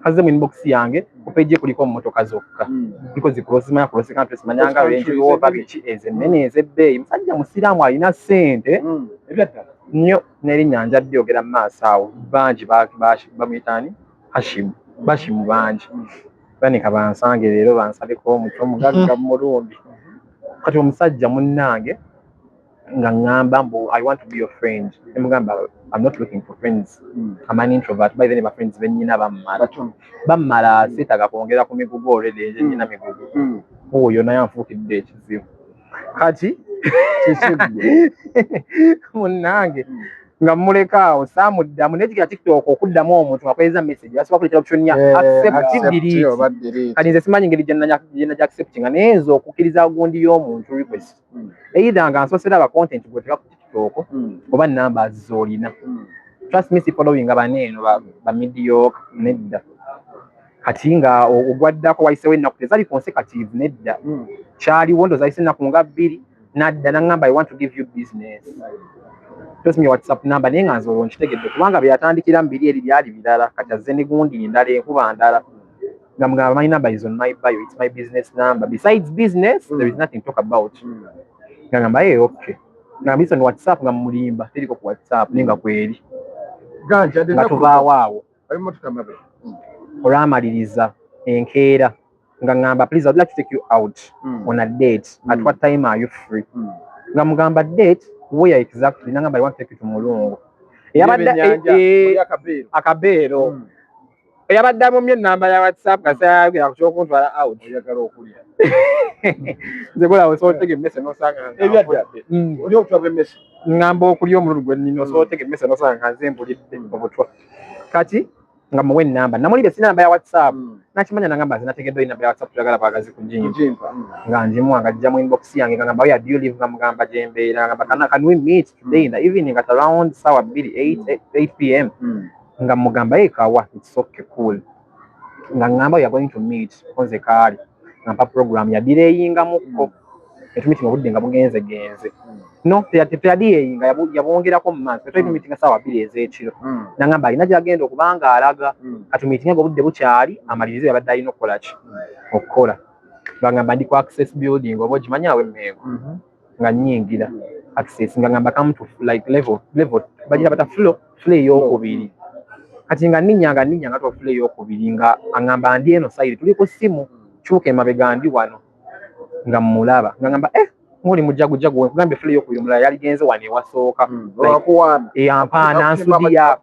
kaze mu inbox yange ku page kuliko mmotoka zokka kuliko zikrosima country simanyanga benji oba bichi ezenene ezebbeeyi musajja musiraamu alina ssente nnyo n'erinnyanja byogera mu maaso awo bangi bamuyitaani bashimu bangi banika bansange leero bansaleko omutwe omugagga mulumbi kati omusajja munnange nga ngamba mbu I want to be your friend emugamba I'm not looking for friends I'm an introvert by the name of friends benyina bammala sitaga kwongera ku migugu already nje nyina migugu oyo naye anfuukidde ekizibu kati munnange nga mulekaawo saamuddamu nekigira TikTok okuddamu omuntu akweza message asobola kuleetera option ya accept delete kati nze simanyi ngeri gye najja acceptinga naye nze okukkiriza gundi y'omuntu request either nga nsosera aba content gwetera ku TikTok oba numbers z'olina trust me si following abaneeno ba mediocre nedda kati nga ogwaddako wayisewo ennaku tezali consecutive nedda kyaliwo ndoozi ayise ennaku nga 2 nadda naŋŋamba I want to give you business trust me WhatsApp number naye nga nze olwo nkitegedde kubanga byatandikira mu 2 eri byali birala kati azze ne gundi ndala enkuba ndala nga mugamba my number is on my bio it's my business number besides business there is nothing to talk about nga ngamba okay nga mbisa ni WhatsApp nga mulimba teriko ku WhatsApp nenga kweri ganja nga tubaawo awo alimotukamabe olwamaliriza enkeera nga ngamba please I'd like to take you out on a date at what time are you free nga mugamba date where exactly nangamba I want to take you to Mulungu yabadde akabeero yabadde amumye namba ya WhatsApp kasayagera kuchokuntwala out oyagala okulya nze golawo so tege message nosanga ebyadde oli okutwaba emmese ngamba okulya omululu gwe nino so tege message nosanga nze mbulidde obutwa kati nga muwe namba namulibye sina namba ya WhatsApp nakimanya nangamba nze nategedde namba ya WhatsApp tuyagala pagazi kujimpa nga njimu angajja mu inbox yange ngamba ya do you live nga mugamba jembeera ngamba can we meet today in the evening at around sawa 8 p.m. nga mugamba kawa it's okay cool nga ngamba we are going to meet konze kali ngamba program ya delayinga mukko etumitinga budde nga bugenze no teyadiyeyinga yabongerako mu maaso etumitinga sawa 2 ez'ekiro nangamba alina gyagenda okubanga alaga atumitinga nga budde bukyali amalirize yabadde alina okukola ngamba ndi ku access building oba ogimanyi awo emmengo nga nyingira access nga ngamba come to like level bagira bata floor ey'okubiri kati nga ninya nga to floor ey'okubiri nga angamba ndi eno side tuli ku simu kyuka emabega ndi wano nga mulaba nga ngamba ngoli mujagujagu kugambe floor ey'okubiri mulala yali genze wano ewasooka ampaana nsudiya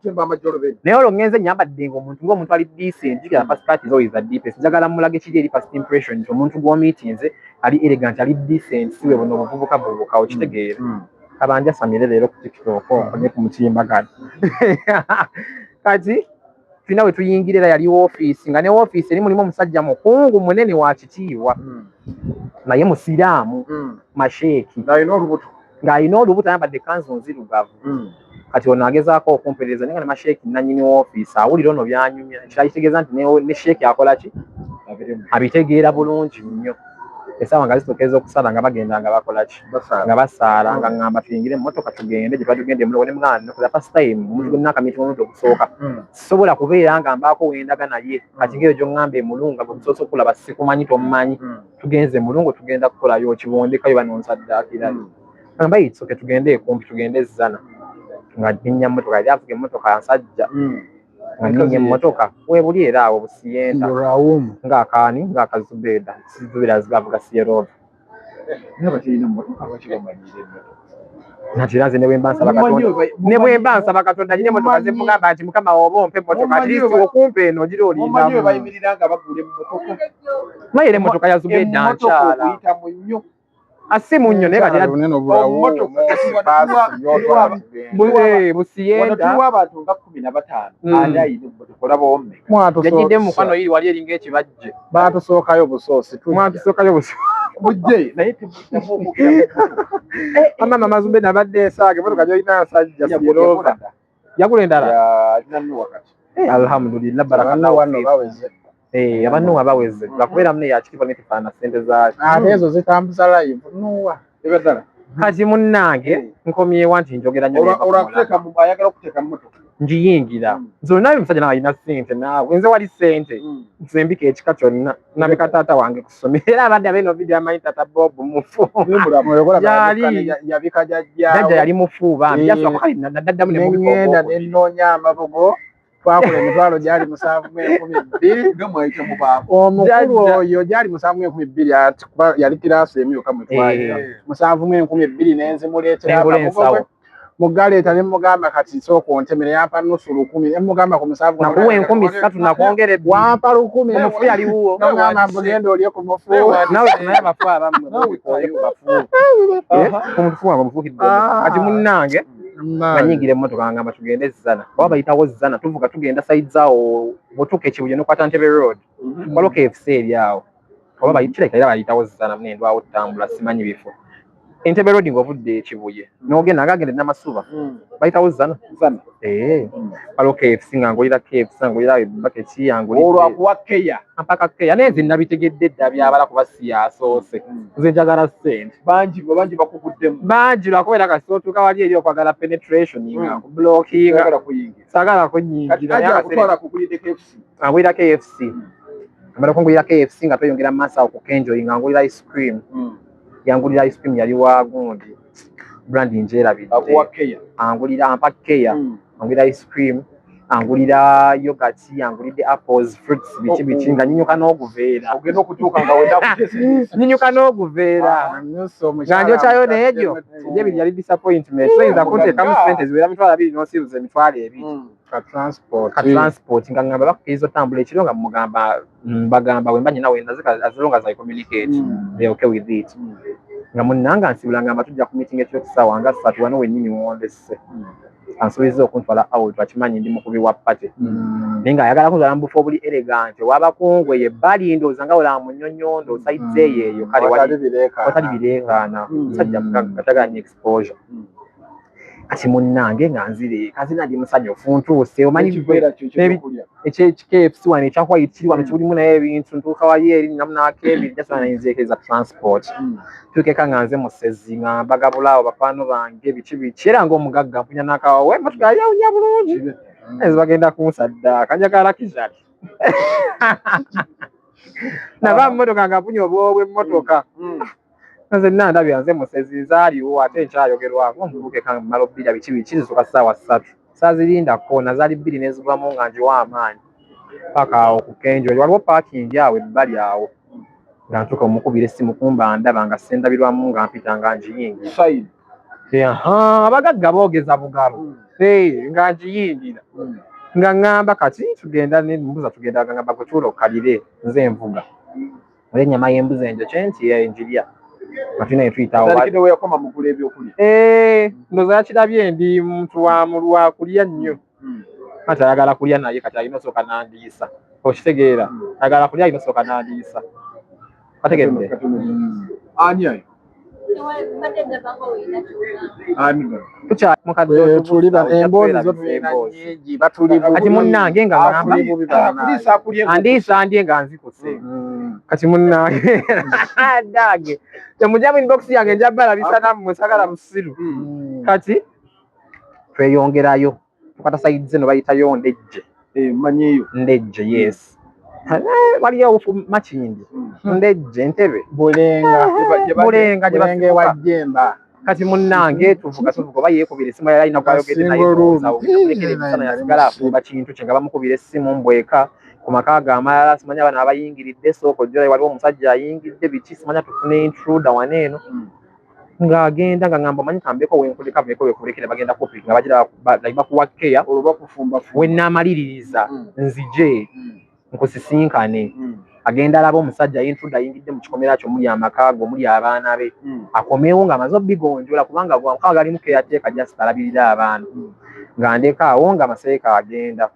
naye olwo ngenze nyambadde ng'omuntu ali decent jukira first cut is always the deepest njagala mulage kiri eri first impression nti omuntu gw'omeetinze ali elegant ali decent siwe buno obuvubuka okitegeera abanja samire leero ku TikTok ne ku mutimbagano kati tulina we tuyingirira yali office nga ne office eri mulimu omusajja mukungu munene wa kitiibwa naye musiraamu masheeki ng'alina olubuto ayambadde kanzu nzirugavu kati ono agezaako okumpereza naye nga ne masheeki nannyini office awulira ono byanyumya kirala kitegeeza nti ne sheeki akola ki abitegeera bulungi nnyo essaawa nga zitokeza okusala nga bagenda nga bakola ki nga basaala nga ngamba tuyingire emmotoka tugende gye tugende mulowo ne mwana for the first time omuntu gonna akamiti omulundi ogusooka sisobola kubeera nga mbaako wendaga naye kati ng'eyo gy'oŋŋamba emulunga bwe musoose okulaba sikumanyi tomumanyi tugenze mulungu tugenda kukolayo kibondekayo banonsaddaakira ngamba yitsoke tugende ekumpi tugende ezzana nga nninnya mmotoka yali avuga emmotoka nsajja nga nninnya emmotoka webuli era awo busiyenda ng'akaani ng'akazubeeda sizubeeda zigavuga siyerova nati nze ne bwe mba nsaba Katonda nyine emmotoka ze mugamba nti Mukama oba ompe emmotoka at least okumpe eno gira olindamu naye era emmotoka ya zubeeda nkyala asimu nnyo naye kati busiyenda abantu nga 15 yajjidde mu mukwano iri wali eringa ekibajje batusookayo busoosi bujje naye amama mazumbe nabadde esaage motoka gyolina nsajja siyerova yagula endala alhamdulillah abanuwa baweze bakubeera mune yakitiibwa netifaana ssente zaaki ate ezo zitambuza live nuwa kati munnange nkomyewa nti njogera njiyingira zonna omusajja nawe alina ssente naawe nze wali ssente nsembika ekika kyonna nabika taata wange ku ssomero era abadde abeeno vidiyo amanyi tata Bob mufu yabika jjajja yali mufu bambi yasooka kali naddaddamu neŋŋenda nennoonya amabugo twakula emitwalo gyali 7,200 omukulu oyo gyali 7,200 ati kuba yali tirasi emyuka mwetwalira 7,200 nenzimuleetera amabugo mugaleeta ne mugamba kati sooka ontemere yampa nusu 10,000 ne mugamba ku 7 nakuwa 10,000 nakwongere wampa 10,000 omufu yaliwo nogamba mbugenda olye ku mufu nawe naye abafu abamu omufu wange omufuukidde kati munnange banyingire emmotoka ngamba tugende ezzana oba bayitawo zzana tuvuga tugenda sayidi awo bwetuuka ekibuye nokwata Ntebe road waliwo KFC eri awo oba bayitira era bayitawo zzana nendwawo otutambula simanyi bifo Entebbe road ng'ovudde ekibuye n'ogenda ng'agenda n'amasuba bayitawo zzana waliwo KFC nga ngulira KFC ngulira baketi yangulira olwo akuwa keya mpaka keya neze nabitegedde dda byabala kuba siyasoose nze njagala ssente bangi bakuguddemu bangi lwakubeera kasi otuuka wali eri okwagala penetration nga kublockinga sagala kunyingira angulira KFC amala okungulira KFC nga tweyongera maaso awo ku kenjoyi nga ngulira ice cream yangulira ice cream yali wagundi brand njerabidde angulira ampa keya angulira ice cream angulira yogurt angulidde apples fruits biki nga nyinyuka n'oguveera ogenda okutuuka nga wenda nyinyuka n'oguveera nga njokyayo n'ebyo ebyo yali disappointment so yinza kunteekamu ssente ziwera 2,000 n'osiruza 2,000 ka transport nga ngamba bakkiriza otambula ekiro nga bagamba wemba nyina wenda as long as I communicate they okay with it nga munnanga nsibula ngamba tujja ku meeting ekyokusaawa nga 3 wano wennyini wondese ansuubiza okuntwala out akimanyi ndi mukubi wa pate naye nga ayagala kunzala mu bufo obuli elegant wabakungu eyo ebbali ndowooza nga olaba mu nnyonnyondo sayidi eyo kale watali bireekaana musajja kataganya exposure kati munnange nga nzire ndi musanyufu ntuuse omanyi KFC wano ekya white kiri wano kibulimu naye ebintu ntuuka wali eri namunaakebiri jasona nayinzekeza transport tuukeka nga nze musezi nga mbagabula abo bakwano bange biki era ng'omugagga mpunya n'akawawe emmotoka yali awunya bulungi ezo bagenda kunsaddaaka njagala kizali nava mu mmotoka nga mpunya obwobwe emmotoka nze nandabya nze musezi zaaliwo ate nkyayogerwako nvubuke kamala obbira biki zisoka ssaawa 3 saazirindako na zaali 2 nezivamu nga njiwa amaanyi paka awo ku kenjo waliwo paakingi awo ebbali awo nga ntuuka omukubira essimu kumba ndaba nga sendabirwamu nga mpita nga njiyingira abagagga boogeza bugalo nga njiyingira nga ŋŋamba kati tugenda nembuza tugenda gangamba kutuula okalire nze envuga oli ennyama y'embuzi enjo kyenti enjirya matuna yetuyitawo ndowooza yakirabye ndi muntu wa kulya nnyo kati ayagala kulya naye kati alina osooka nandiisa okitegeera ayagala kulya alina osooka nandiisa kategeredde ani ayo tuli emboozi zo tulina nnyingi batuli kati munnange nga ngamba andiisa ndye nga nzikuse kati munnange dage temujja mu inbox yange nja balabisa nammwe sagala musiru kati tweyongerayo tukata sayidi zeno bayitayo ndejje manyiyo ndejje yes waliyo makindi ndejje ntebe bulenga bulenge wa Jemba kati munnange tuvuga oba yeekubira essimu yali alina gwayogedde nayeekera yasigala afumba kintu kye nga bamukubira essimu mbweka ku maka ge amalala simanya bano abayingiridde sooka ojjirayo waliwo omusajja ayingidde biki simanya tufune intruder waneeno ng'agenda nga ngamba omanyi kambeko wenkulika wekulekere bagenda kopi nga bagira bakuwa keya we naamaliririza nzije nkusisinkane agenda alaba omusajja intruder ayingidde mu kikomera kyo muli amaka go muli abaana be akomewo ng'amaze obbigonjola kubanga gwankawa galimu keyateeka just alabirira abaana nga ndeka awo nga amaseeka agenda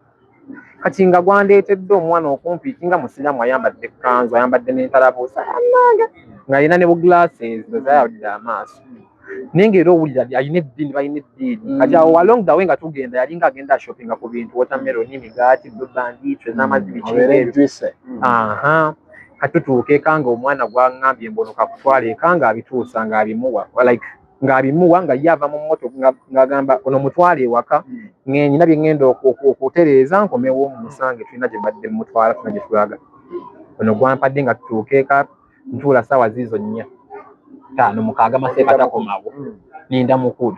kati nga gwandeetedde omwana okumpiiki nga musiraamu ayambadde ekkanzu ayambadde n'entalabuusa amanga ng'alina ne buglasses ezayawudde amaaso naye ng'era owulira alina eddiini balina eddiini kati awo along the way nga tugenda yalinga agenda shoppinga ku bintu watermelon migaati bbandiico ez'amazzi bikiebyo kati tutuuka eka nga omwana gwaŋŋambye mbonoka kutwala eka ng'abituusa ng'abimuwa like ng'abimuwa nga ye ava mu mmotoka ng'agamba ono mutwale ewaka ng'enyina bye ŋŋenda okutereeza nkomewo mu musange tulina gye mbadde mutwala tulina gye tulaga ono gwampadde nga tutuuka eka ntuula ssaawa ziizo 4 5 6 maseeka takomawo ninda mukulu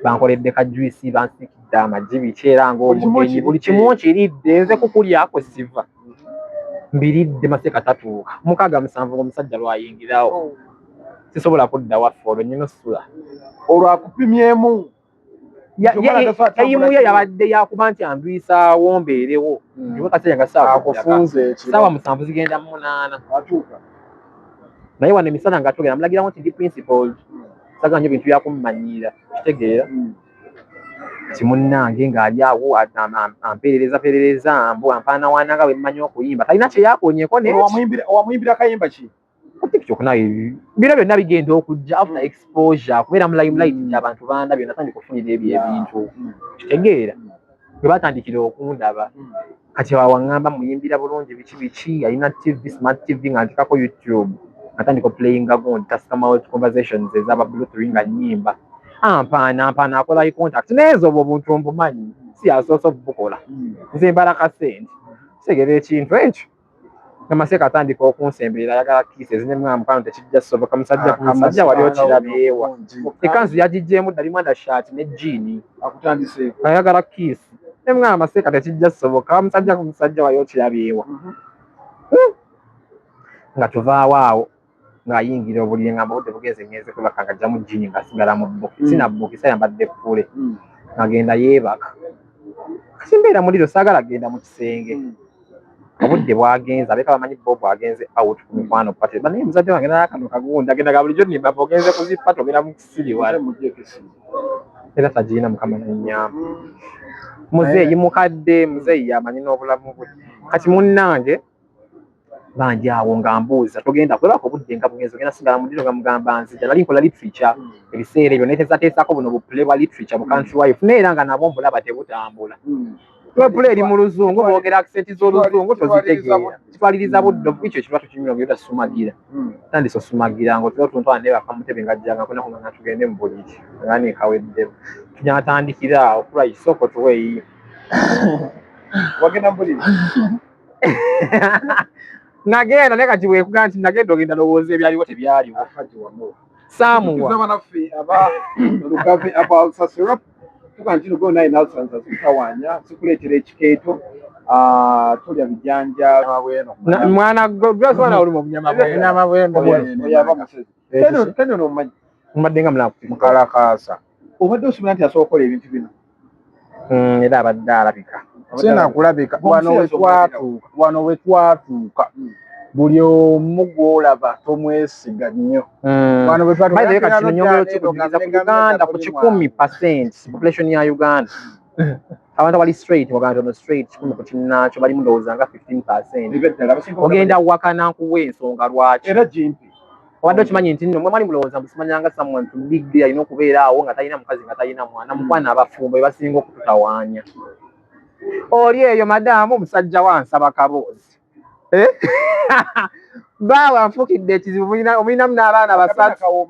bankoledde kajuyisi bansikidde amagi biki era ng'omugenyi buli kimu nkiridde nze kukulyako siva mbiridde maseeka tatuuka 6 7 ng'omusajja lwayingirawo sisobola kudda waffe olwo nnyina ossula olwakupimyemu eyimu ye yabadde yakuba nti andwisaawo mbeerewo niwe kaseera nga saawa 7 zigenda 8 naye wano emisana nga tugenda mulagirawo nti ndi principal sagala nnyo bintu byakummanyiira kitegeera kimunnange ng'ali awo ampeerereza mbu ampaanawaana nga bwe mmanyi okuyimba talina kye yakoonyeko wamuyimbira kayimba ki tikyokunaye biro byonna bigenda okujja after exposure kubeera mu limelight nti abantu bandabye natandika okufunira ebyo ebintu kitegeera bwe batandikira okundaba kati wawaŋŋamba muyimbira bulungi biki alina tv smart tv nga ntikako youtube natandika oplayinga gundi tascama conversations ezaba bluthering nga nnyimba ampaana akola eye contact naye nze obwo obuntu mbumanyi si asoose obubukola nze mbala kasente kitegera ekintu ekyo namaseeka atandika okunsemberera ayagala kiisi ezinyemu mukwano tekijja soboka musajja wali okirabyewa ekanzu yagijjeemu dalimu undershirt ne jeani ayagala kiisi nemwa amaseeka tekijja soboka musajja wali okirabyewa nga tuvaawo awo ng'ayingira obuliri ngamba budde bugenze ngenze kwebaka nga ajjamu jeani ng'asigala mu bbuki sina bbuki sayambadde ppule ng'agenda yeebaka kati mbeera muliro saagala genda mu kisenge obudde bwagenze abeka bamanyi Bob agenze out ku mikwano pate naye muzadde wange n'akano kagundi agenda ga bulijjo nimba ogenze kuzifa togera mu kisiri wala era tagiina mukama n'ennyamba muzeeyi mukadde muzeeyi amanyi n'obulamu bwe kati munnange bangi awo nga mbuuza togenda kwebaka obudde nga bugenze ogenda sigala muliro nga mugamba nzija nali nkola literature ebiseera ebyo neteesateesako buno bupule bwa literature mu country wife naye era nga nabo mbulaba tebutambula pule eri mu luzungu boogera akisenti z'oluzungu tozitegeera kitwaliriza budde ekyo kiba tukinyonga era sumagira tandise osumagira ng'otula tuntwala ne baka mutebe ngajjanga kunako nga tugende mu buliri nga nekaweddewo tunyatandikira awo fulayi soko tuweeyi wagenda mu buliri nagenda naye kati weekuga nti nagenda ogenda lowooza ebyaliwo tebyaliwo saamuwa banaffe lugave abasasira tuga nti lugo naye nasanza zikawanya zikuleetera ekikeeto tulya bijanja mwana gwaswana oli mu bunyama keno nomumanyi mbadde nga mulaku mukalakaasa obadde osimula nti asobola okukola ebintu bino era abadde alabika sinakulabika wano we twatuuka buli omu gw'olaba tomwesiga nnyo kati nyongero kikugiriza ku Uganda ku 10% population ya Uganda abantu bali straight waganda no straight 10 ku kinnaakyo balimu ndowooza nga 15%. Ogenda wakana nkuwa ensonga lwaki era jimpi Wadde okimanyi nti nno mwe mwali mulowooza mbusimanyanga someone to big day alina okubeera awo nga talina mukazi nga talina mwana mukwana abafumbo be basinga okututawaanya. Oli eyo madaamu omusajja wansaba kaboozi. Baawa nfukidde ekizibu omulinamu n'abaana basatu.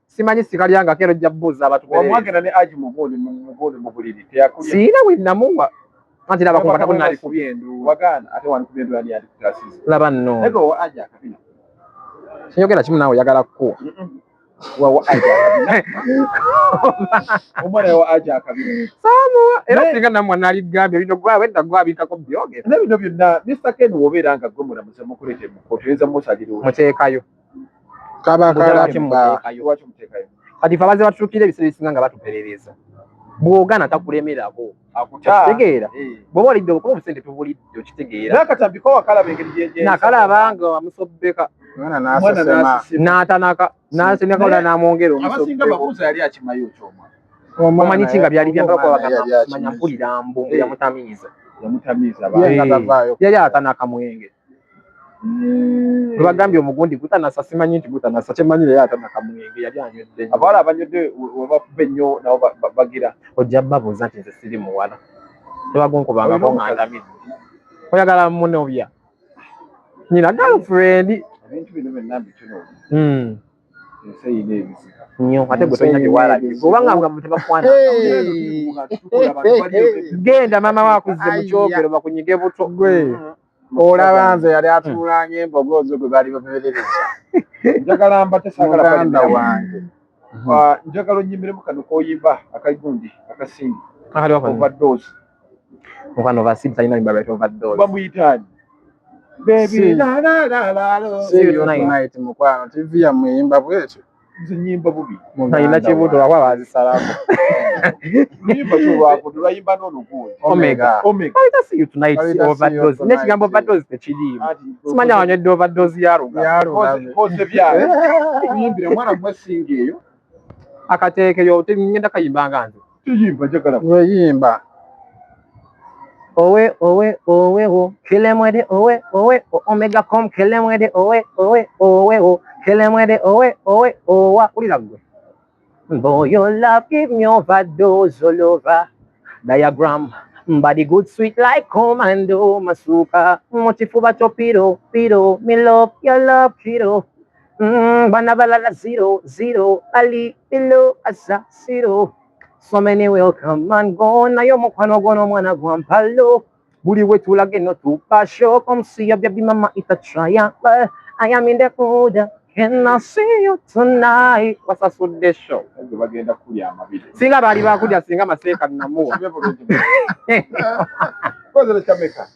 Simanyi sikalyanga kero ojja buuza abatuperereza. Omwagenda ne aji mubuuli mu buliri teyakulya. Siina we namuwa. Anti laba kunkata ko naali kubye endu. Wagaana ate wano kubye endu ali kutasiza. Laba nno. Nego aji akabina. Sinyogera kimu naawe oyagala kukuwa. Wawa aji akabina. Omwana wa aji akabina. Samuwa era singa namwe naligambye bino gwawe edda gwabikako byogera. Ne bino byonna Mr. Ken wobeera nga gwe mulamuze mukulete mu kkooti oyinza musalira muteekayo. Kabakala lwaki muteekayo? Kati fe abaze batuukira ebiseera ebisinga nga batuperereza. Bw'ogaana takulemerako. Akitegeera. Bw'oba olidde okuba obusente tubulidde okitegeera. N'akatambi ko wakalaba engeri gye nakalaba nga wamusobbeka. Mwana n'asesema. N'atanaka. N'aseneka olala n'amwongera omusobbeko. Abasinga babuuza yali akimayo ky'omwana. Omanyi ki nga byali byamba ko bagamba manya mpulira mbu yamutamiiza. Yamutamiiza yali atanaka mwenge. Bagambye omugundi gutanasa simanyi nti gutanasa kyemanyi yali atanaka mwenge yali anywedde. Abawala abanywedde webakuba ennyo nabo bagira. Ojja babuuza nti nze siri muwala. Tebagunkubangako nga ndamidde. Oyagala munobya. Nyina girlfriend. Ebintu bino byonna mbitunuulira. Ensi eyina ebizibu. Nnyo ate gwe tolina byewalabye. Kubanga nga tebakwana. Genda maama wakuzze mu kyogero bakunyige buto. Gwe olaba nze yali atunulanga embogozo gwe bali babeerereza. Njagala mbate saagala muganda wange. Njagala onnyimiremu kano k'oyimba akagundi akasimbi. Akali wafanya. Overdose. Mukwano overdose talina limba lwaki overdose. Bamuyitaani. Baby la la la la la. Night mukwano TV ya muyimba bwetyo. Nze nyimba bubi. Talina kibuto lwakwa bazisalako. Nyimba kyolwako lwayimba n'oluguudo. Omega. Let see you tonight overdose. N'ekigambo overdose tekiriimu. Simanya wanywedde overdose ya Ruga. Koze byayo. Nyimbire mwana mwesinga eyo. Akateekeyo ngenda kayimbanga nze. Tuyimba njagala. Weyimba. Owe, oh, kilemwede, owe, omega com, kilemwede, owe, oh, kilemwede, owe, owa, ulira gwe. Boy, your love give me overdose all over. Diagram, body good sweet like commando, masuka, mochifuba chopiro, piro, me love, your love, kiro. Banabalala 0, ali, below, asa, 0. So many will come and go. Na yo mukwano gono mwana gwampalo. Buli we tulage no tupa show. Come see your baby mama it's a triangle. I am in the mood. Can I see you tonight? What's a Sunday show? Bagenda kulya amabiri. Singa bali bakulya singa maseka namuwa. Koze le chameka.